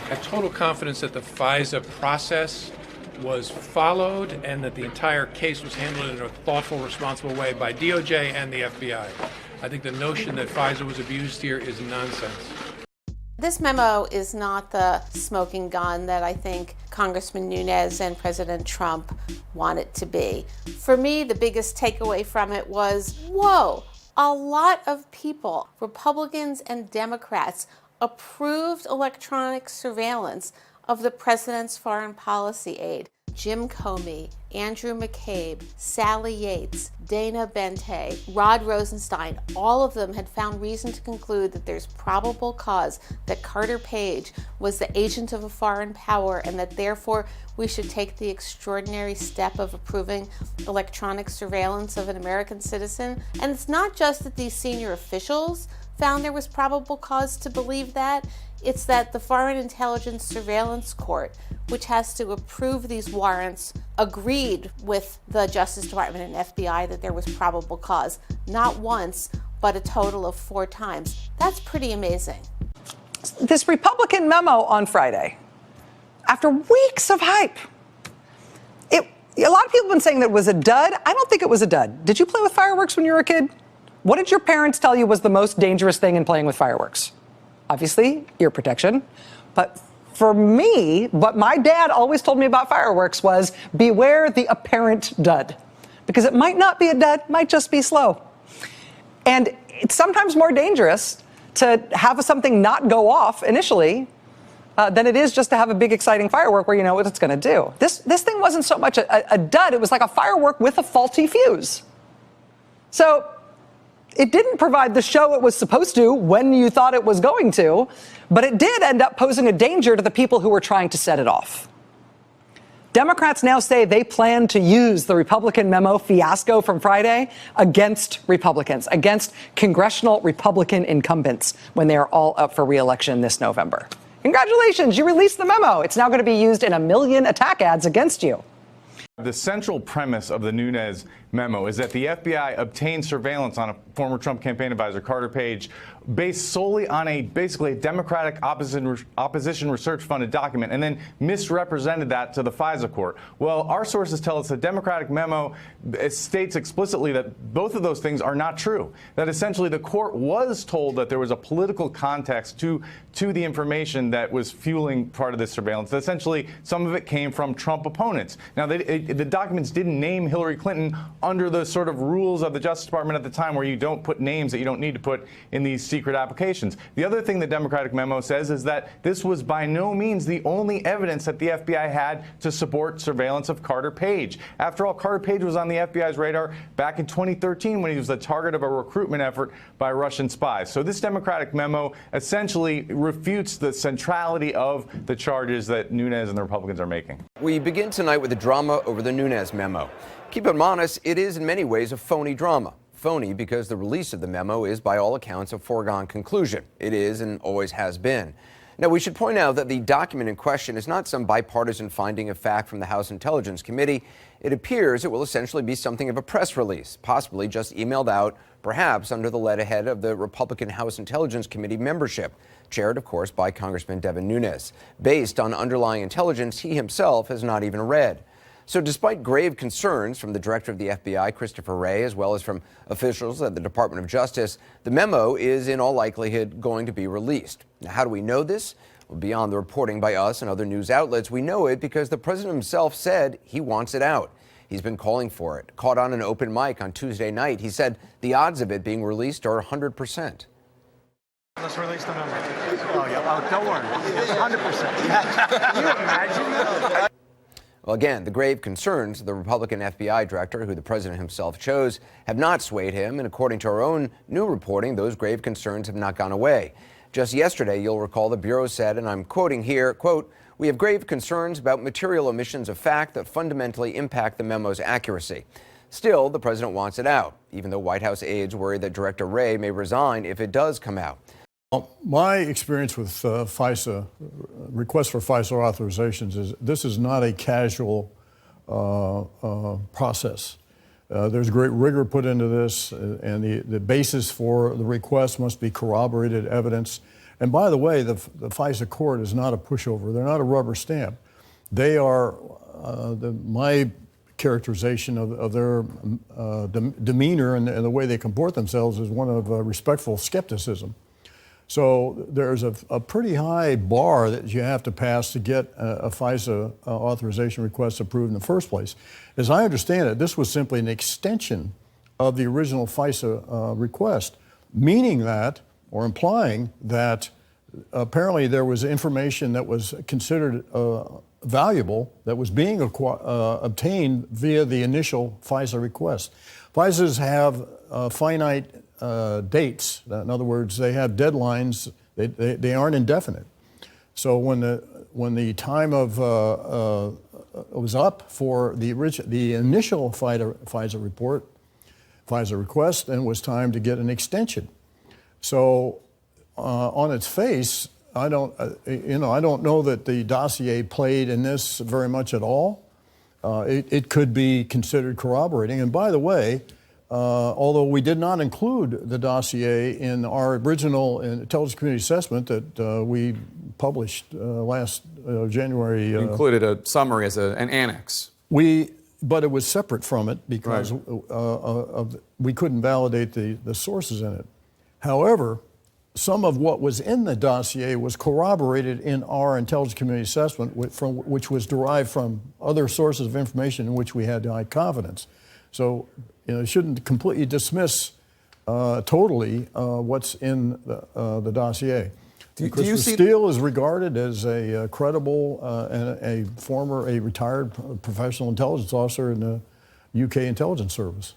have total confidence that the FISA process was followed and that the entire case was handled in a thoughtful, responsible way by DOJ and the FBI. I think the notion that FISA was abused here is nonsense. This memo is not the smoking gun that I think Congressman Nunes and President Trump want it to be. For me, the biggest takeaway from it was, whoa, a lot of people, Republicans and Democrats, approved electronic surveillance of the president's foreign policy aide. Jim Comey, Andrew McCabe, Sally Yates, Dana Bente, Rod Rosenstein, all of them had found reason to conclude that there's probable cause that Carter Page was the agent of a foreign power and that therefore we should take the extraordinary step of approving electronic surveillance of an American citizen. And it's not just that these senior officials found there was probable cause to believe that, it's that the Foreign Intelligence Surveillance Court, which has to approve these warrants, agreed with the Justice Department and FBI that there was probable cause, not once, but a total of 4 times. That's pretty amazing. This Republican memo on Friday, after weeks of hype, a lot of people have been saying that it was a dud. I don't think it was a dud. Did you play with fireworks when you were a kid? What did your parents tell you was the most dangerous thing in playing with fireworks? Obviously, ear protection. But for me, what my dad always told me about fireworks was beware the apparent dud. Because it might not be a dud, might just be slow. And it's sometimes more dangerous to have something not go off initially than it is just to have a big, exciting firework where you know what it's going to do. This thing wasn't so much a dud. It was like a firework with a faulty fuse. So it didn't provide the show it was supposed to when you thought it was going to, but it did end up posing a danger to the people who were trying to set it off. Democrats now say they plan to use the Republican memo fiasco from Friday against Republicans, against congressional Republican incumbents when they are all up for re-election this November. Congratulations, you released the memo. It's now going to be used in 1 million attack ads against you. The central premise of the Nunes memo is that the FBI obtained surveillance on a former Trump campaign advisor, Carter Page, based solely on basically a Democratic opposition research funded document, and then misrepresented that to the FISA court. Well, our sources tell us the Democratic memo states explicitly that both of those things are not true, that essentially the court was told that there was a political context to the information that was fueling part of this surveillance. That essentially, some of it came from Trump opponents. Now, the documents didn't name Hillary Clinton under the sort of rules of the Justice Department at the time where you don't put names that you don't need to put in these secret applications. The other thing the Democratic memo says is that this was by no means the only evidence that the FBI had to support surveillance of Carter Page. After all, Carter Page was on the FBI's radar back in 2013 when he was the target of a recruitment effort by Russian spies. So this Democratic memo essentially refutes the centrality of the charges that Nunes and the Republicans are making. We begin tonight with the drama over the Nunes memo. Keep it honest, it is in many ways a phony drama. Phony because the release of the memo is, by all accounts, a foregone conclusion. It is and always has been. Now, we should point out that the document in question is not some bipartisan finding of fact from the House Intelligence Committee. It appears it will essentially be something of a press release, possibly just emailed out, perhaps under the letterhead of the Republican House Intelligence Committee membership, chaired, of course, by Congressman Devin Nunes, based on underlying intelligence he himself has not even read. So despite grave concerns from the director of the FBI, Christopher Wray, as well as from officials at the Department of Justice, the memo is in all likelihood going to be released. Now, how do we know this? Well, beyond the reporting by us and other news outlets, we know it because the president himself said he wants it out. He's been calling for it. Caught on an open mic on Tuesday night, he said the odds of it being released are 100%. Let's release the memo. Oh, yeah. Oh, don't worry. 100%. Can you imagine that? Well, again, the grave concerns of the Republican FBI director, who the president himself chose, have not swayed him. And according to our own new reporting, those grave concerns have not gone away. Just yesterday, you'll recall the Bureau said, and I'm quoting here, quote, "We have grave concerns about material omissions of fact that fundamentally impact the memo's accuracy." Still, the president wants it out, even though White House aides worry that Director Wray may resign if it does come out. My experience with FISA, requests for FISA authorizations, is this is not a casual process. There's great rigor put into this, and the basis for the request must be corroborated evidence. And by the way, the FISA court is not a pushover. They're not a rubber stamp. They are, my characterization of their demeanor and the way they comport themselves is one of respectful skepticism. So there's a pretty high bar that you have to pass to get a FISA authorization request approved in the first place. As I understand it, this was simply an extension of the original FISA request, meaning that, or implying that, apparently there was information that was considered valuable that was being obtained via the initial FISA request. FISAs have finite dates. In other words, they have deadlines. They aren't indefinite. So when the time of was up for the initial FISA request, then it was time to get an extension. So on its face, I don't know that the dossier played in this very much at all. It could be considered corroborating. And by the way, although we did not include the dossier in our original intelligence community assessment that we published last January. You included a summary as an annex. But it was separate from it because we couldn't validate the sources in it. However, some of what was in the dossier was corroborated in our intelligence community assessment, which was derived from other sources of information in which we had high confidence. So, you shouldn't completely dismiss totally what's in the dossier. Christopher Steele is regarded as a credible and a retired professional intelligence officer in the UK intelligence service.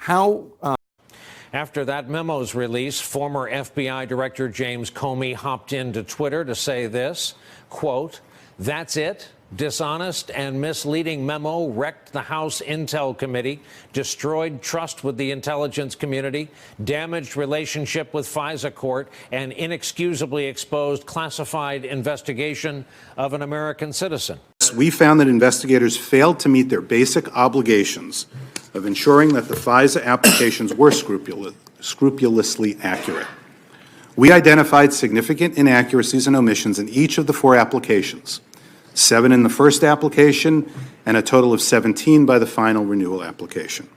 After that memo's release, former FBI Director James Comey hopped into Twitter to say this, quote, "That's it. Dishonest and misleading memo wrecked the House Intel Committee, destroyed trust with the intelligence community, damaged relationship with FISA court, and inexcusably exposed classified investigation of an American citizen." We found that investigators failed to meet their basic obligations of ensuring that the FISA applications were scrupulously accurate. We identified significant inaccuracies and omissions in each of the 4 applications, 7 in the first application, and a total of 17 by the final renewal application.